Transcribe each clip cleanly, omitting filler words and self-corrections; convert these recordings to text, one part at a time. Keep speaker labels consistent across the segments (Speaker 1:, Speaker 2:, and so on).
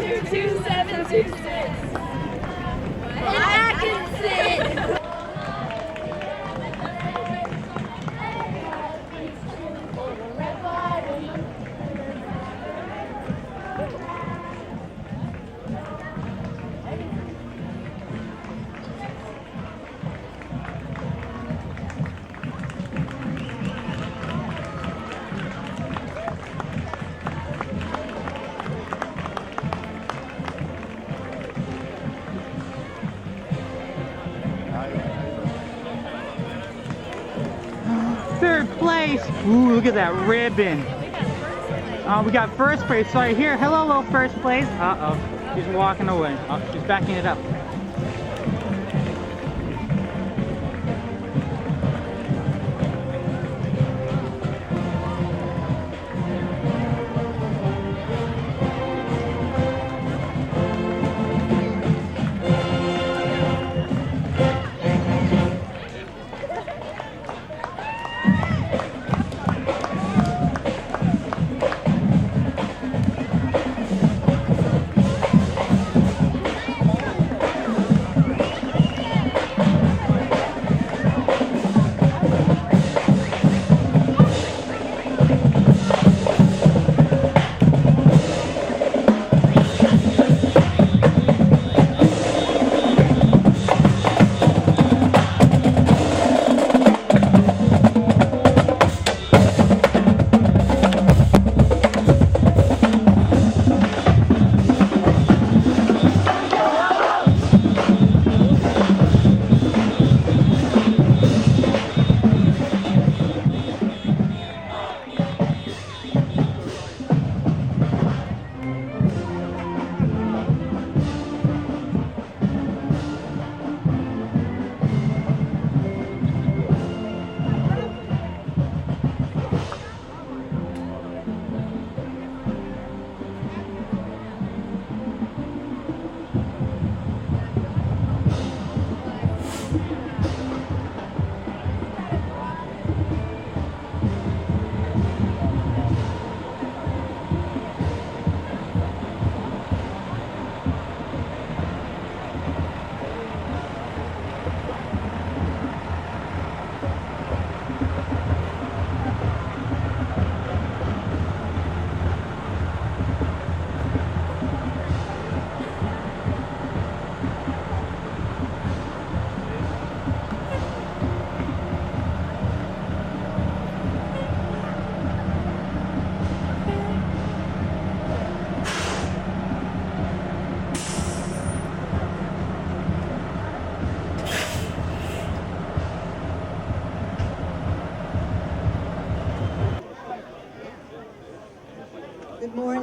Speaker 1: 2726. Atkinson.
Speaker 2: Third place. Ooh, look at that ribbon. We got first place. Sorry, here. Hello, little first place. Uh-oh. She's walking away. Oh, she's backing it up.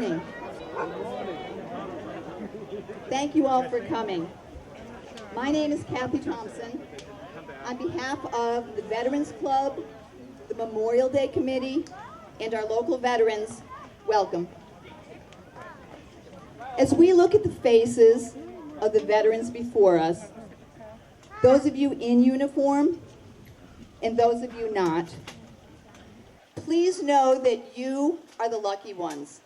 Speaker 3: morning. Thank you all for coming. My name is Kathy Thompson. On behalf of the Veterans Club, the Memorial Day Committee, and our local veterans, welcome. As we look at the faces of the veterans before us, those of you in uniform and those of you not, please know that you are the lucky ones.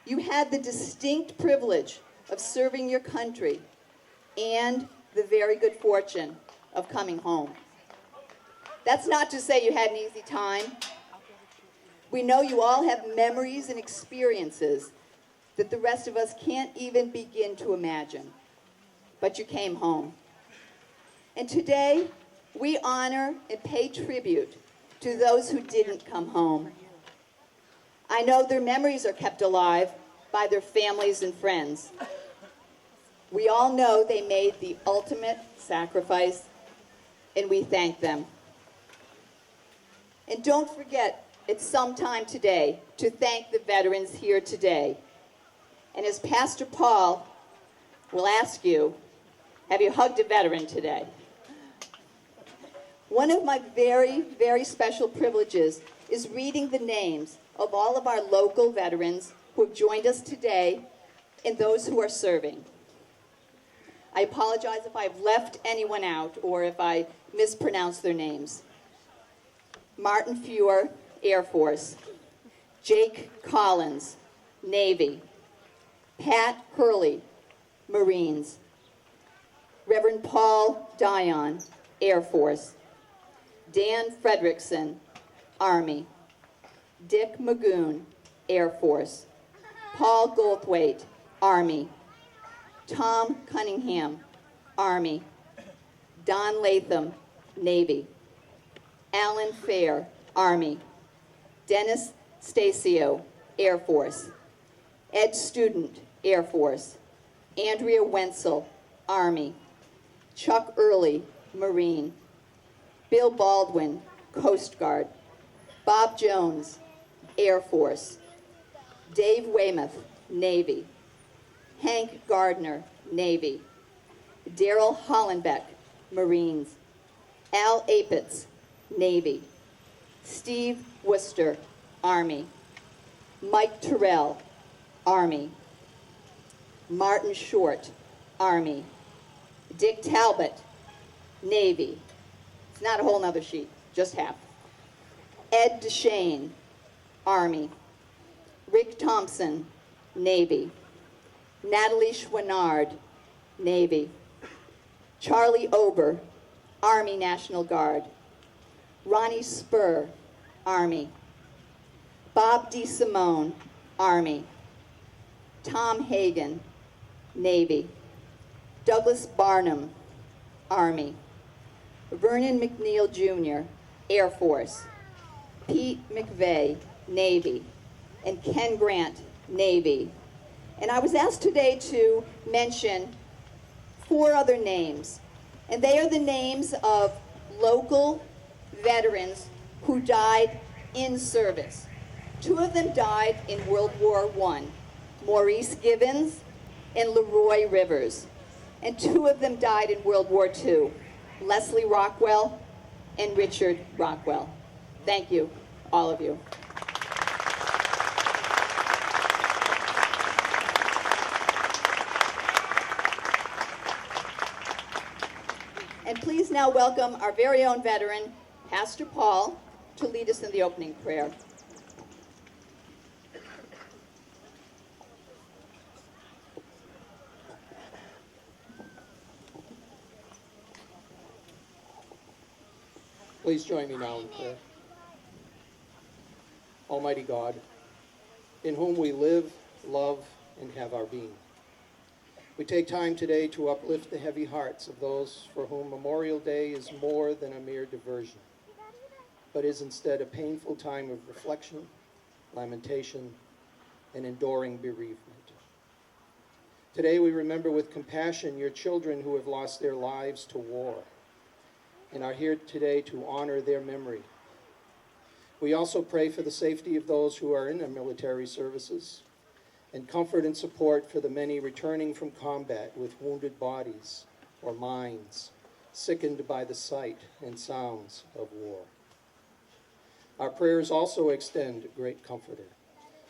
Speaker 3: You had the distinct privilege of serving your country and the very good fortune of coming home. That's not to say you had an easy time. We know you all have memories and experiences that the rest of us can't even begin to imagine. But you came home. And today, we honor and pay tribute to those who didn't come home. I know their memories are kept alive by their families and friends. We all know they made the ultimate sacrifice, and we thank them. And don't forget, it's sometime today to thank the veterans here today. And as Pastor Paul will ask you, have you hugged a veteran today? One of my very, very special privileges is reading the names of all of our local veterans who have joined us today and those who are serving. I apologize if I've left anyone out or if I mispronounced their names. Martin Fuhr, Air Force. Jake Collins, Navy. Pat Hurley, Marines. Reverend Paul Dion, Air Force. Dan Fredrickson, Army. Dick Magoon, Air Force. Paul Goldthwait, Army. Tom Cunningham, Army. Don Latham, Navy. Alan Fair, Army. Dennis Stasio, Air Force. Ed Student, Air Force. Andrea Wenzel, Army. Chuck Early, Marine. Bill Baldwin, Coast Guard. Bob Jones, Air Force. Dave Weymouth, Navy. Hank Gardner, Navy. Daryl Hollenbeck, Marines. Al Apitz, Navy. Steve Worcester, Army. Mike Terrell, Army. Martin Short, Army. Dick Talbot, Navy. It's not a whole nother sheet, just half. Ed DeShane, Army. Rick Thompson, Navy. Natalie Schwannard, Navy. Charlie Ober, Army National Guard. Ronnie Spur, Army. Bob DeSimone, Army. Tom Hagen, Navy. Douglas Barnum, Army. Vernon McNeil Jr., Air Force. Pete McVeigh, Navy. And Ken Grant, Navy. And I was asked today to mention 4 other names. And they are the names of local veterans who died in service. 2 of them died in World War I, Maurice Gibbons and Leroy Rivers. And 2 of them died in World War II, Leslie Rockwell and Richard Rockwell. Thank you, all of you. And please now welcome our very own veteran, Pastor Paul, to lead us in the opening prayer.
Speaker 4: Please join me now in prayer. Almighty God, in whom we live, love, and have our being, we take time today to uplift the heavy hearts of those for whom Memorial Day is more than a mere diversion, but is instead a painful time of reflection, lamentation, and enduring bereavement. Today we remember with compassion your children who have lost their lives to war and are here today to honor their memory. We also pray for the safety of those who are in their military services, and comfort and support for the many returning from combat with wounded bodies or minds, sickened by the sight and sounds of war. Our prayers also extend, great Comforter,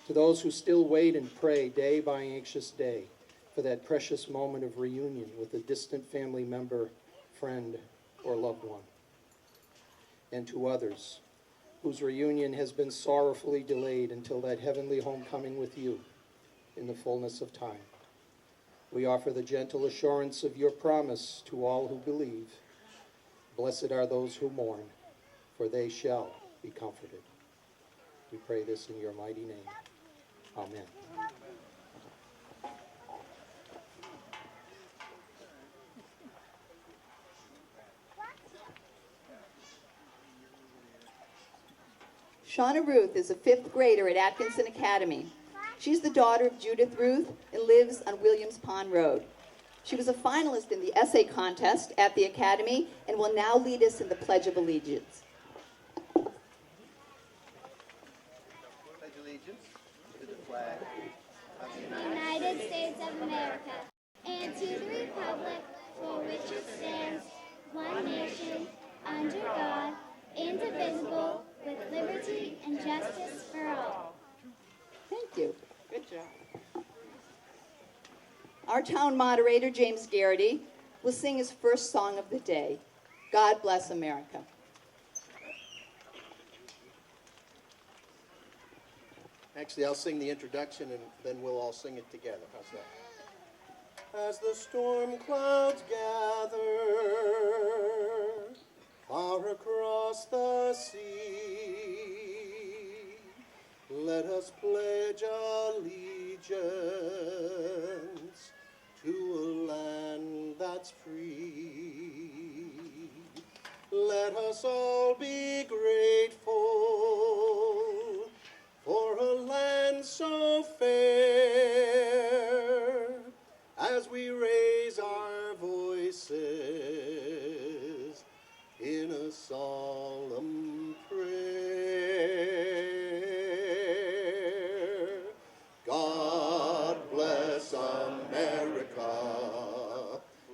Speaker 4: to those who still wait and pray day by anxious day for that precious moment of reunion with a distant family member, friend, or loved one. And to others whose reunion has been sorrowfully delayed until that heavenly homecoming with you in the fullness of time. We offer the gentle assurance of your promise to all who believe. Blessed are those who mourn, for they shall be comforted. We pray this in your mighty name. Amen.
Speaker 3: Shauna Ruth is a 5th grader at Atkinson Academy. She's the daughter of Judith Ruth and lives on Williams Pond Road. She was a finalist in the essay contest at the Academy and will now lead us in the Pledge of Allegiance.
Speaker 5: Pledge allegiance to the flag of the
Speaker 1: United States of America, and to the republic for which it stands, one nation, under God, indivisible, with liberty and justice for all.
Speaker 3: Thank you. Good job. Our town moderator, James Garrity, will sing his first song of the day, God Bless America.
Speaker 5: Actually, I'll sing the introduction and then we'll all sing it together. How's that? As the storm clouds gather far across the sea, let us pledge allegiance to a land that's free. Let us all be grateful for a land so fair, as we raise our voices in a solemn prayer. God bless America,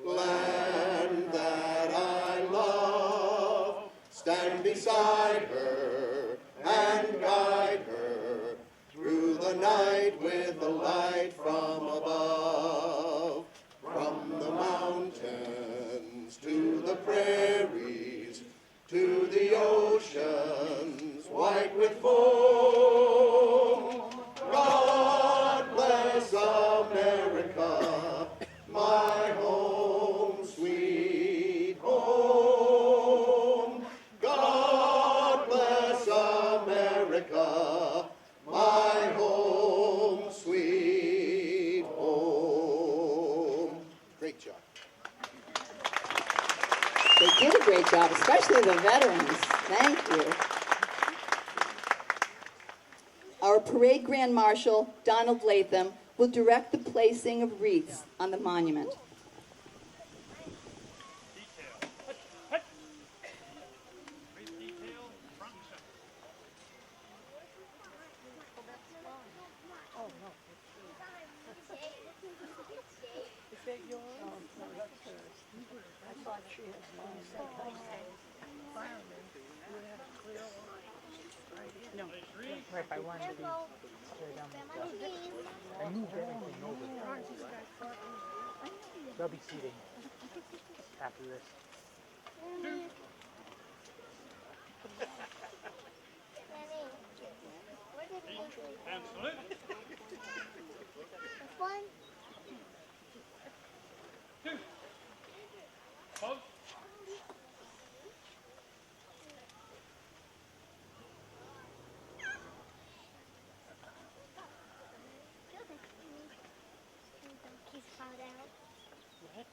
Speaker 5: land that I love. Stand beside her and guide her through the night with the light from above. From the mountains to the prairies, to the oceans white with foam. God bless America, my home, sweet home. God bless America, my home, sweet home. Great job.
Speaker 3: They did a great job, especially the veterans. Thank you. Our parade grand marshal, Donald Latham, will direct the placing of wreaths on the monument.
Speaker 2: Right by one, maybe straight down the I moved everything over. They'll be seating after this.
Speaker 1: Absolutely. One, two, both. He's found out. What?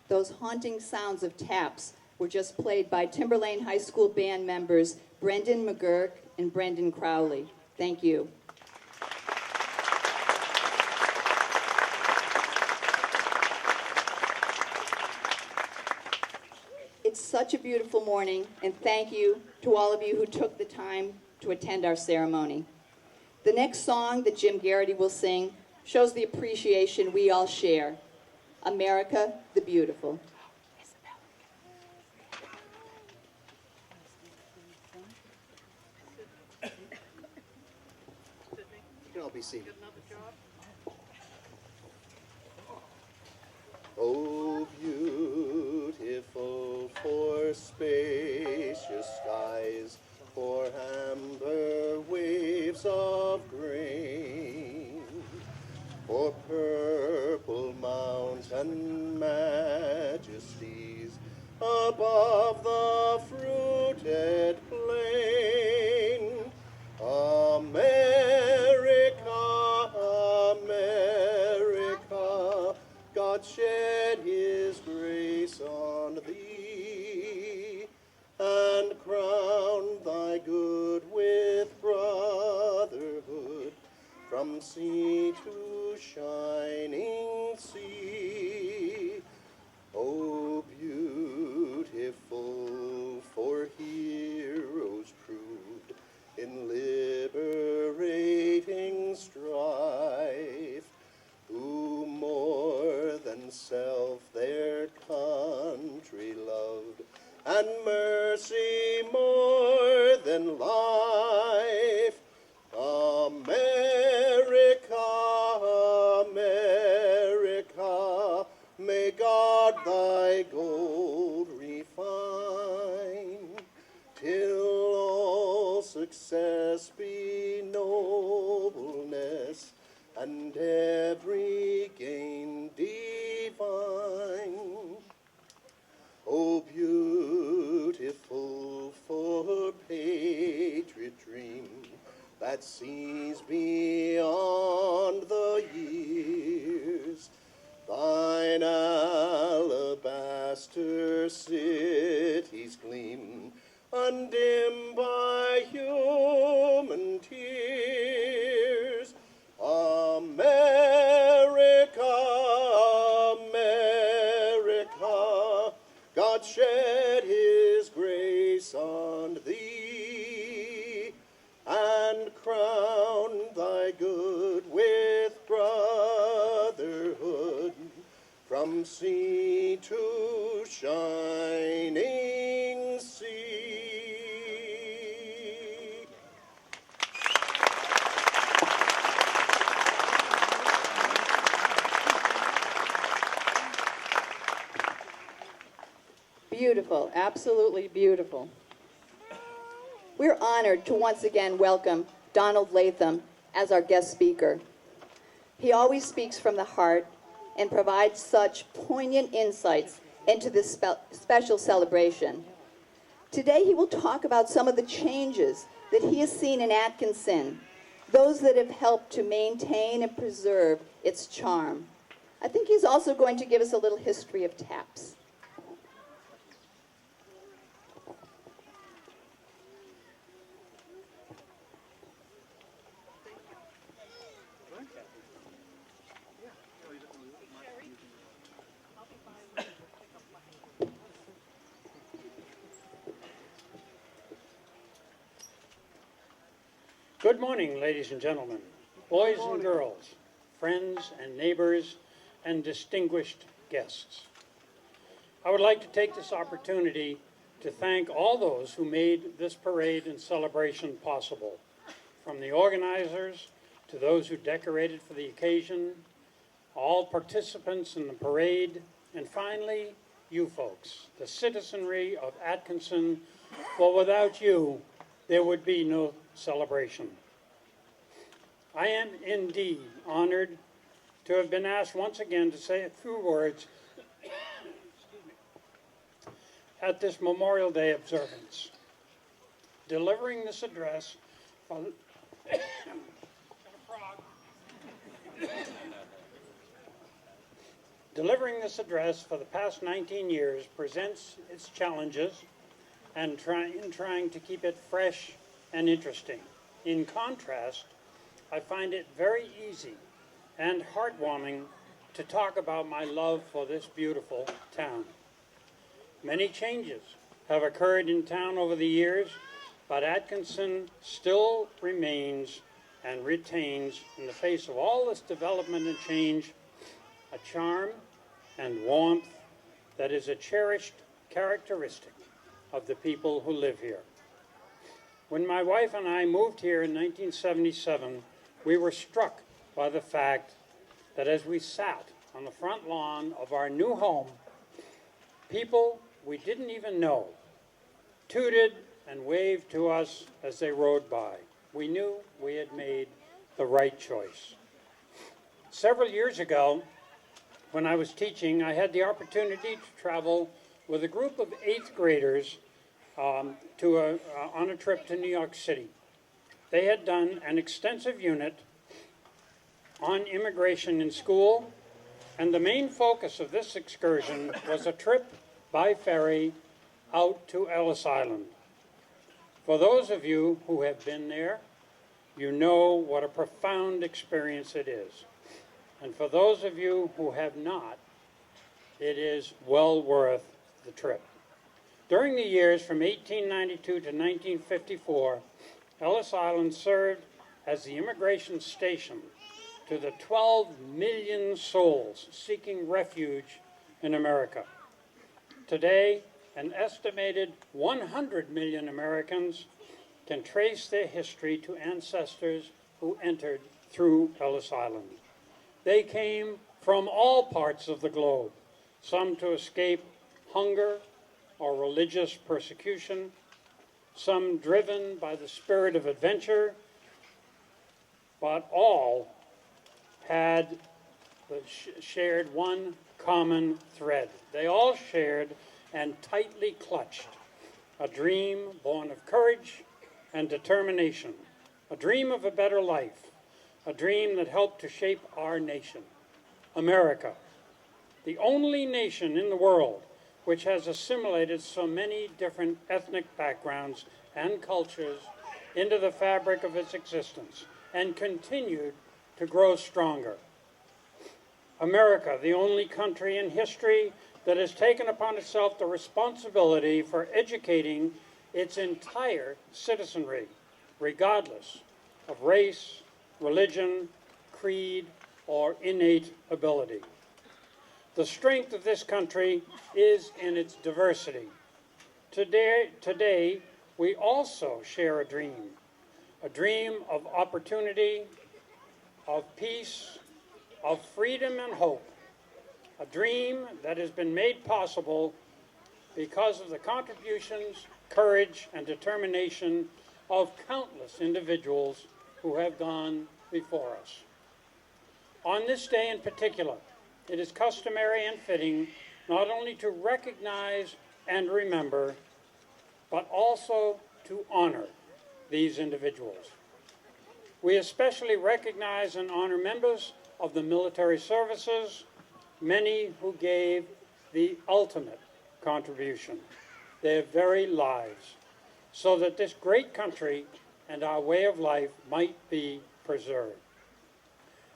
Speaker 3: Those haunting sounds of taps were just played by Timberlane High School band members Brendan McGurk and Brendan Crowley. Thank you. It's such a beautiful morning, and thank you to all of you who took the time to attend our ceremony. The next song that Jim Garrity will sing shows the appreciation we all share. America the Beautiful.
Speaker 5: You can all be seated. Oh, beautiful for spacious skies, for amber waves of grain, for purple mountain majesties above the fruited plain. America, America, God shed his grace on thee, and crowned thy good with brotherhood, from sea to shining sea. Oh, beautiful for heroes proved in liberating strife, who more than self their country loved, and mercy more than life. America, America, may God thy gold refine, till all success be nobleness, and every gain divine. Oh, beautiful for patriot dream that sees beyond the years, thine alabaster cities gleam, undimmed by human tears. America, America, God shed his grace on thee, and crowned thy good with brotherhood, from sea to shining sea.
Speaker 3: Beautiful, absolutely beautiful. We're honored to once again welcome Donald Latham as our guest speaker. He always speaks from the heart and provides such poignant insights into this special celebration. Today he will talk about some of the changes that he has seen in Atkinson, those that have helped to maintain and preserve its charm. I think he's also going to give us a little history of taps.
Speaker 6: Good morning, ladies and gentlemen, boys and girls, friends and neighbors, and distinguished guests. I would like to take this opportunity to thank all those who made this parade and celebration possible, from the organizers to those who decorated for the occasion, all participants in the parade, and finally, you folks, the citizenry of Atkinson, for without you, there would be no celebration. I am indeed honored to have been asked once again to say a few words at this Memorial Day observance. Delivering this address from Delivering this address for the past 19 years presents its challenges and trying to keep it fresh and interesting. In contrast, I find it very easy and heartwarming to talk about my love for this beautiful town. Many changes have occurred in town over the years, but Atkinson still remains and retains, in the face of all this development and change, a charm and warmth that is a cherished characteristic of the people who live here. When my wife and I moved here in 1977, we were struck by the fact that as we sat on the front lawn of our new home, people we didn't even know tooted and waved to us as they rode by. We knew we had made the right choice. Several years ago, when I was teaching, I had the opportunity to travel with a group of 8th graders on a trip to New York City. They had done an extensive unit on immigration in school, and the main focus of this excursion was a trip by ferry out to Ellis Island. For those of you who have been there, you know what a profound experience it is. And for those of you who have not, it is well worth the trip. During the years from 1892 to 1954, Ellis Island served as the immigration station to the 12 million souls seeking refuge in America. Today, an estimated 100 million Americans can trace their history to ancestors who entered through Ellis Island. They came from all parts of the globe, some to escape hunger or religious persecution, some driven by the spirit of adventure, but all had shared one common thread. They all shared and tightly clutched a dream born of courage and determination, a dream of a better life, a dream that helped to shape our nation, America, the only nation in the world which has assimilated so many different ethnic backgrounds and cultures into the fabric of its existence and continued to grow stronger. America, the only country in history that has taken upon itself the responsibility for educating its entire citizenry, regardless of race, religion, creed, or innate ability. The strength of this country is in its diversity. Today, we also share a dream of opportunity, of peace, of freedom and hope, a dream that has been made possible because of the contributions, courage, and determination of countless individuals who have gone before us. On this day in particular, it is customary and fitting not only to recognize and remember, but also to honor these individuals. We especially recognize and honor members of the military services, many who gave the ultimate contribution, their very lives, so that this great country and our way of life might be preserved.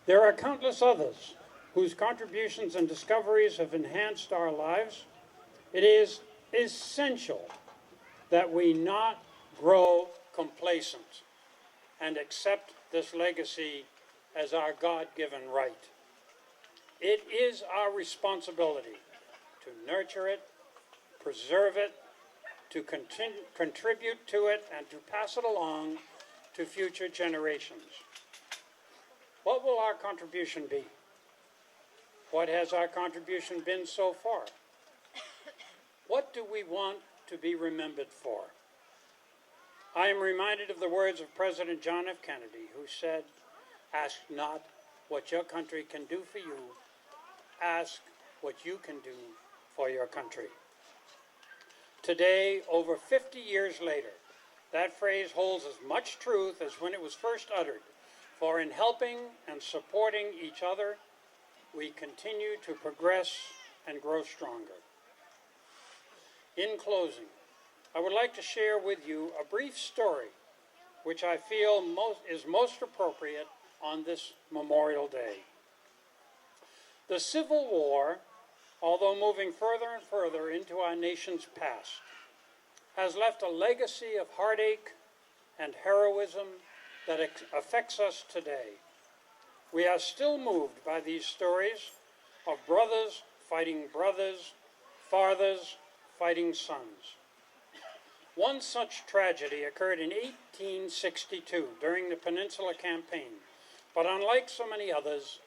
Speaker 6: There are countless others whose contributions and discoveries have enhanced our lives. It is essential that we not grow complacent and accept this legacy as our God-given right. It is our responsibility to nurture it, preserve it, to contribute to it, and to pass it along to future generations. What will our contribution be? What has our contribution been so far? What do we want to be remembered for? I am reminded of the words of President John F. Kennedy, who said, "Ask not what your country can do for you, ask what you can do for your country." Today, over 50 years later, that phrase holds as much truth as when it was first uttered, for in helping and supporting each other, we continue to progress and grow stronger. In closing, I would like to share with you a brief story which I feel is most appropriate on this Memorial Day. The Civil War, although moving further and further into our nation's past, has left a legacy of heartache and heroism that affects us today. We are still moved by these stories of brothers fighting brothers, fathers fighting sons. One such tragedy occurred in 1862 during the Peninsula Campaign, but unlike so many others,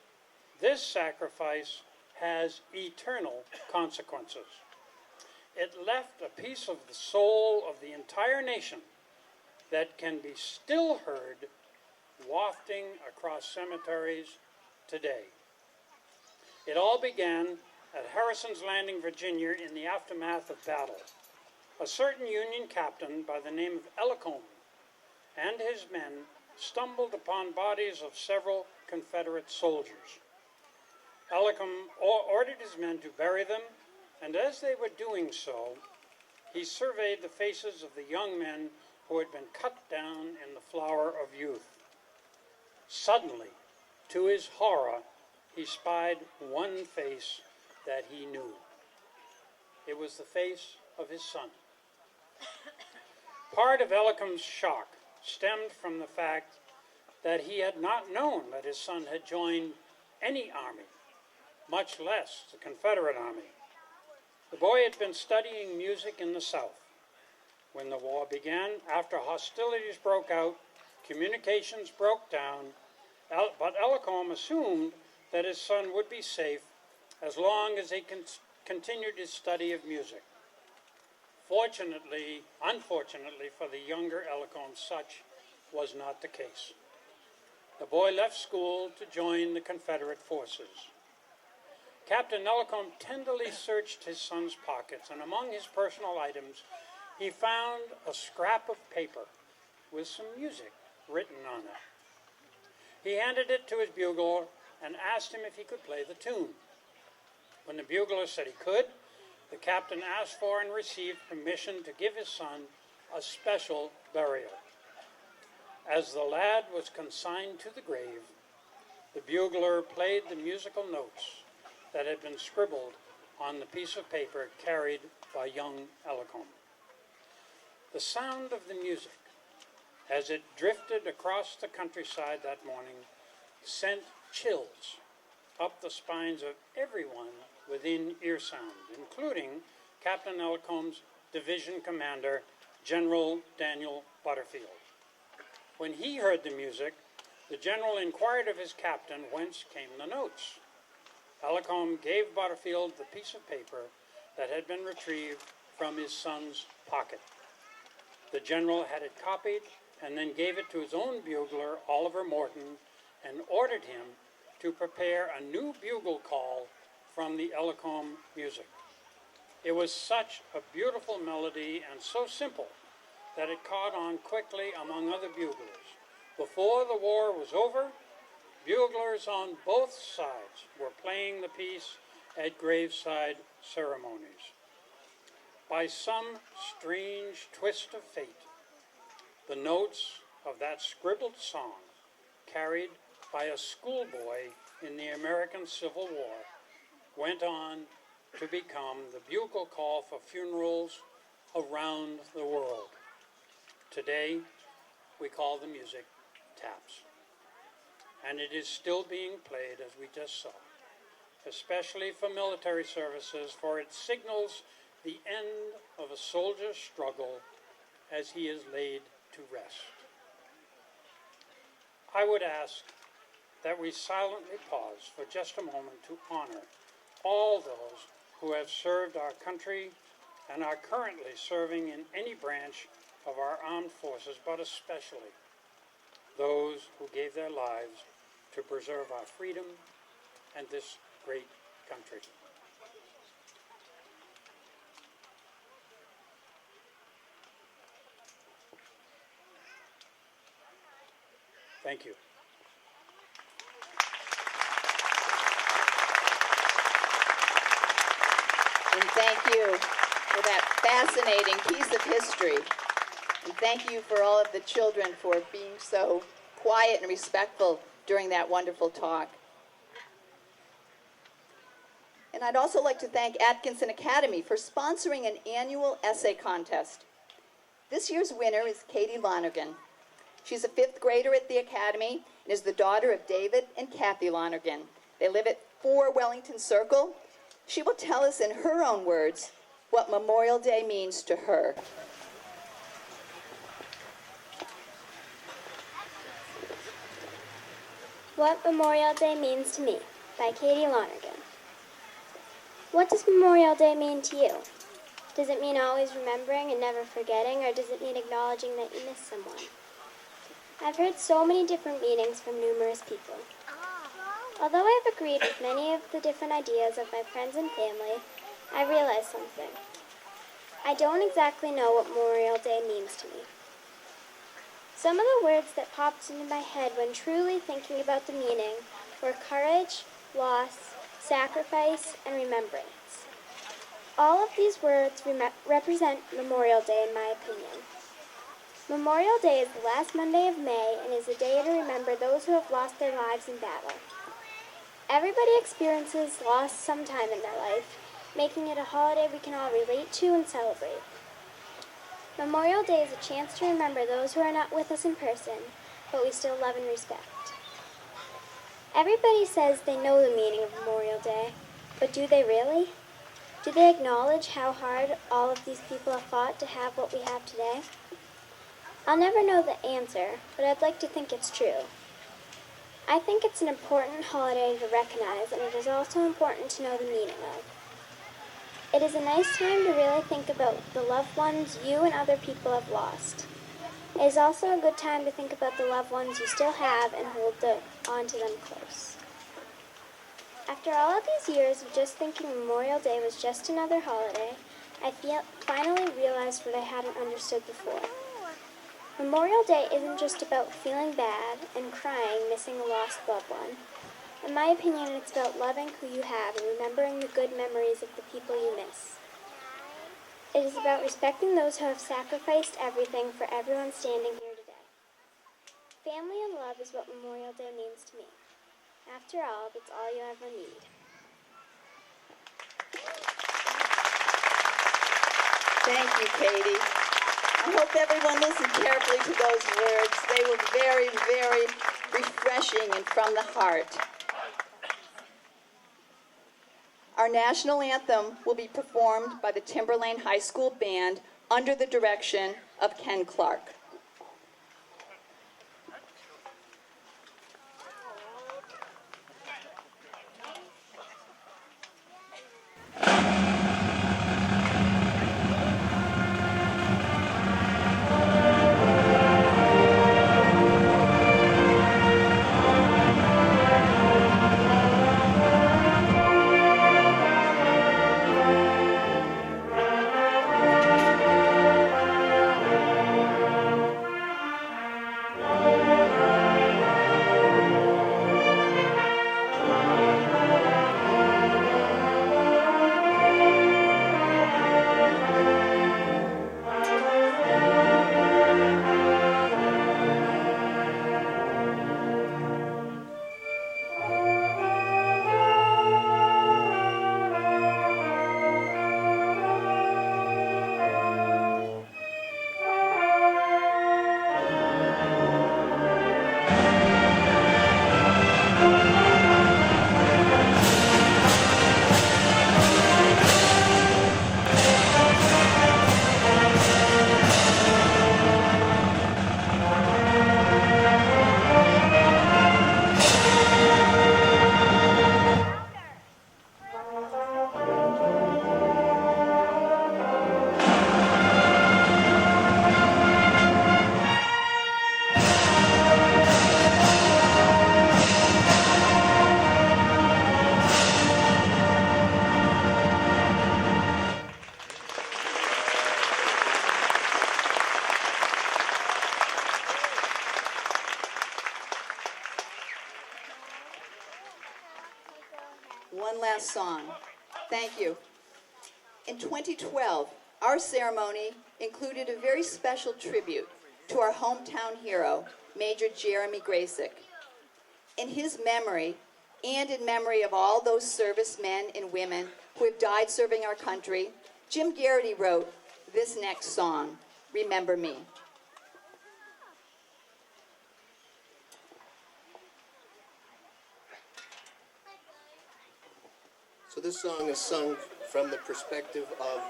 Speaker 6: this sacrifice has eternal consequences. It left a piece of the soul of the entire nation that can be still heard wafting across cemeteries today. It all began at Harrison's Landing, Virginia, in the aftermath of battle. A certain Union captain by the name of Ellicombe and his men stumbled upon bodies of several Confederate soldiers. Ellicombe ordered his men to bury them, and as they were doing so, he surveyed the faces of the young men who had been cut down in the flower of youth. Suddenly, to his horror, he spied one face that he knew. It was the face of his son. Part of Ellicombe's shock stemmed from the fact that he had not known that his son had joined any army, much less the Confederate Army. The boy had been studying music in the South. When the war began, after hostilities broke out, communications broke down, but Ellicombe assumed that his son would be safe as long as he continued his study of music. Unfortunately for the younger Ellicombe, such was not the case. The boy left school to join the Confederate forces. Captain Ellicombe tenderly searched his son's pockets, and among his personal items, he found a scrap of paper with some music written on it. He handed it to his bugler and asked him if he could play the tune. When the bugler said he could, the captain asked for and received permission to give his son a special burial. As the lad was consigned to the grave, the bugler played the musical notes that had been scribbled on the piece of paper carried by young Ellicombe. The sound of the music, as it drifted across the countryside that morning, sent chills up the spines of everyone within ear sound, including Captain Ellicombe's division commander, General Daniel Butterfield. When he heard the music, the general inquired of his captain whence came the notes. Ellicombe gave Butterfield the piece of paper that had been retrieved from his son's pocket. The general had it copied and then gave it to his own bugler, Oliver Morton, and ordered him to prepare a new bugle call from the Ellicombe music. It was such a beautiful melody and so simple that it caught on quickly among other buglers. Before the war was over, buglers on both sides were playing the piece at graveside ceremonies. By some strange twist of fate, the notes of that scribbled song, carried by a schoolboy in the American Civil War, went on to become the bugle call for funerals around the world. Today, we call the music taps. And it is still being played, as we just saw, especially for military services, for it signals the end of a soldier's struggle as he is laid to rest. I would ask that we silently pause for just a moment to honor all those who have served our country and are currently serving in any branch of our armed forces, but especially those who gave their lives to preserve our freedom and this great country. Thank you.
Speaker 3: And thank you for that fascinating piece of history. And thank you for all of the children for being so quiet and respectful during that wonderful talk. And I'd also like to thank Atkinson Academy for sponsoring an annual essay contest. This year's winner is Katie Lonergan. She's a 5th grader at the Academy and is the daughter of David and Kathy Lonergan. They live at 4 Wellington Circle. She will tell us in her own words what Memorial Day means to her.
Speaker 1: What Memorial Day Means to Me by Katie Lonergan. What does Memorial Day mean to you? Does it mean always remembering and never forgetting, or does it mean acknowledging that you miss someone? I've heard so many different meanings from numerous people. Although I have agreed with many of the different ideas of my friends and family, I realized something. I don't exactly know what Memorial Day means to me. Some of the words that popped into my head when truly thinking about the meaning were courage, loss, sacrifice, and remembrance. All of these words represent Memorial Day in my opinion. Memorial Day is the last Monday of May and is a day to remember those who have lost their lives in battle. Everybody experiences loss sometime in their life, making it a holiday we can all relate to and celebrate. Memorial Day is a chance to remember those who are not with us in person, but we still love and respect. Everybody says they know the meaning of Memorial Day, but do they really? Do they acknowledge how hard all of these people have fought to have what we have today? I'll never know the answer, but I'd like to think it's true. I think it's an important holiday to recognize, and it is also important to know the meaning of. It is a nice time to really think about the loved ones you and other people have lost. It is also a good time to think about the loved ones you still have and hold on to them close. After all of these years of just thinking Memorial Day was just another holiday, I finally realized what I hadn't understood before. Memorial Day isn't just about feeling bad and crying missing a lost loved one. In my opinion, it's about loving who you have and remembering the good memories of the people you miss. It is about respecting those who have sacrificed everything for everyone standing here today. Family and love is what Memorial Day means to me. After all, that's all you ever need.
Speaker 3: Thank you, Katie. I hope everyone listened carefully to those words. They were very, very refreshing and from the heart. Our national anthem will be performed by the Timberlane High School Band under the direction of Ken Clark. One last song. Thank you. In 2012, our ceremony included a very special tribute to our hometown hero, Major Jeremy Graysick. In his memory, and in memory of all those servicemen and women who have died serving our country, Jim Garrity wrote this next song, Remember Me.
Speaker 5: So this song is sung from the perspective of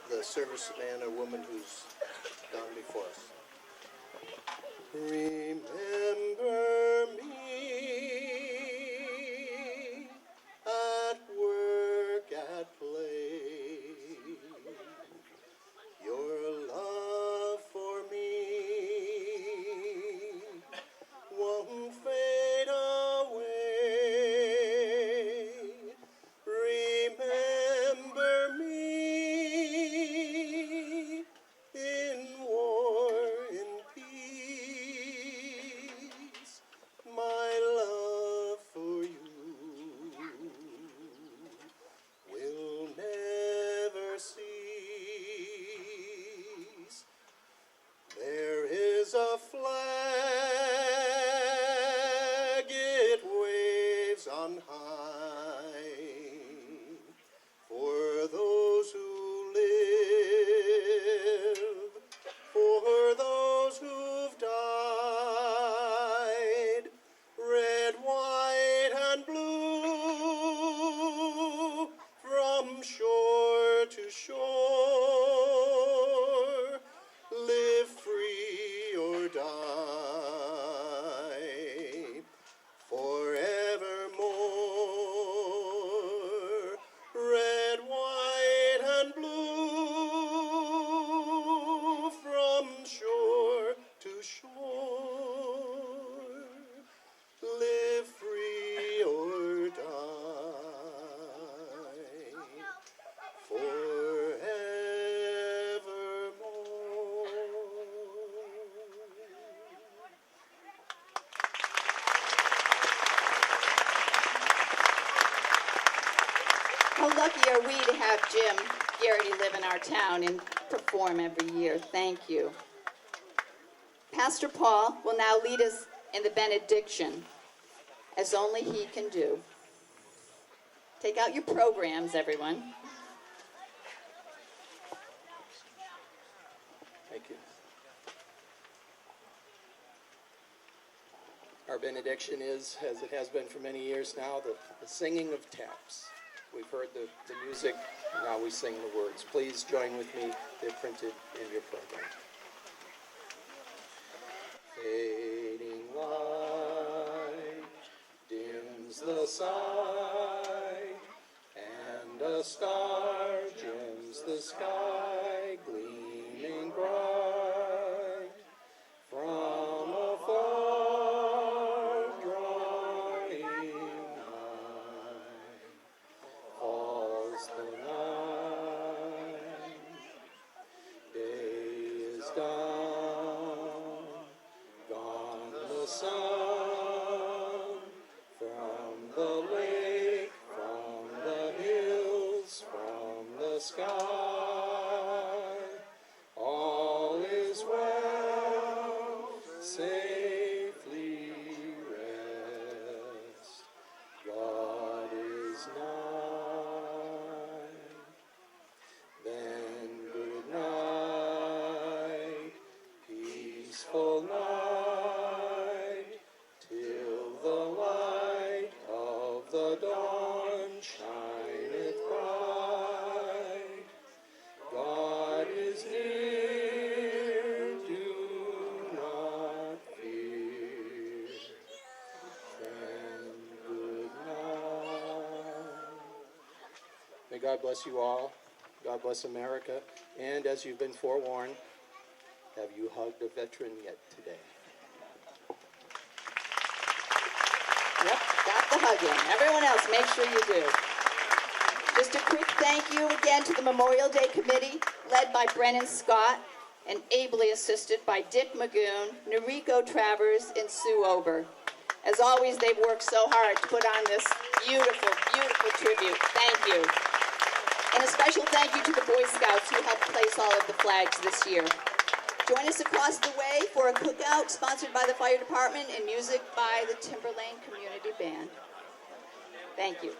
Speaker 5: the serviceman or woman who's gone before us. Remember me at work, at play. Your love for me won't fade away. Remember me in war, in peace. My love for you will never cease. There is a flag, it waves on high, for those who live, for those who've died, red, white, and blue, from shore to shore, live free or die, forevermore. Red, white, and blue, from shore to shore, live free or die, forevermore.
Speaker 3: How lucky are we to have Jim Garrity live in our town and perform every year. Thank you. Pastor Paul will now lead us in the benediction, as only he can do. Take out your programs, everyone.
Speaker 4: Thank you. Our benediction is, as it has been for many years now, the singing of taps. We've heard the music, now we sing the words. Please join with me. They're printed in your program. Fading light dims the sight, and a star gems the sky, gleaming bright. From afar, drawing nigh, falls the night. Day is done, gone the sun. From the lake, from the hills, from the sky, all is well, safely rest. God is nigh. Then good night, peaceful night, till the light of the dawn shineth bright. God is near, do not fear. Friend, good night. May God bless you all. God bless America. And as you've been forewarned, have you hugged a veteran yet today?
Speaker 3: Yep, got the hug in. Everyone else, make sure you do. Just a quick thank you again to the Memorial Day Committee, led by Brennan Scott and ably assisted by Dick Magoon, Noriko Travers, and Sue Ober. As always, they've worked so hard to put on this beautiful, beautiful tribute. Thank you. And a special thank you to the Boy Scouts who helped place all of the flags this year. Join us across the way for a cookout sponsored by the fire department and music by the Timberlane Community Band. Thank you.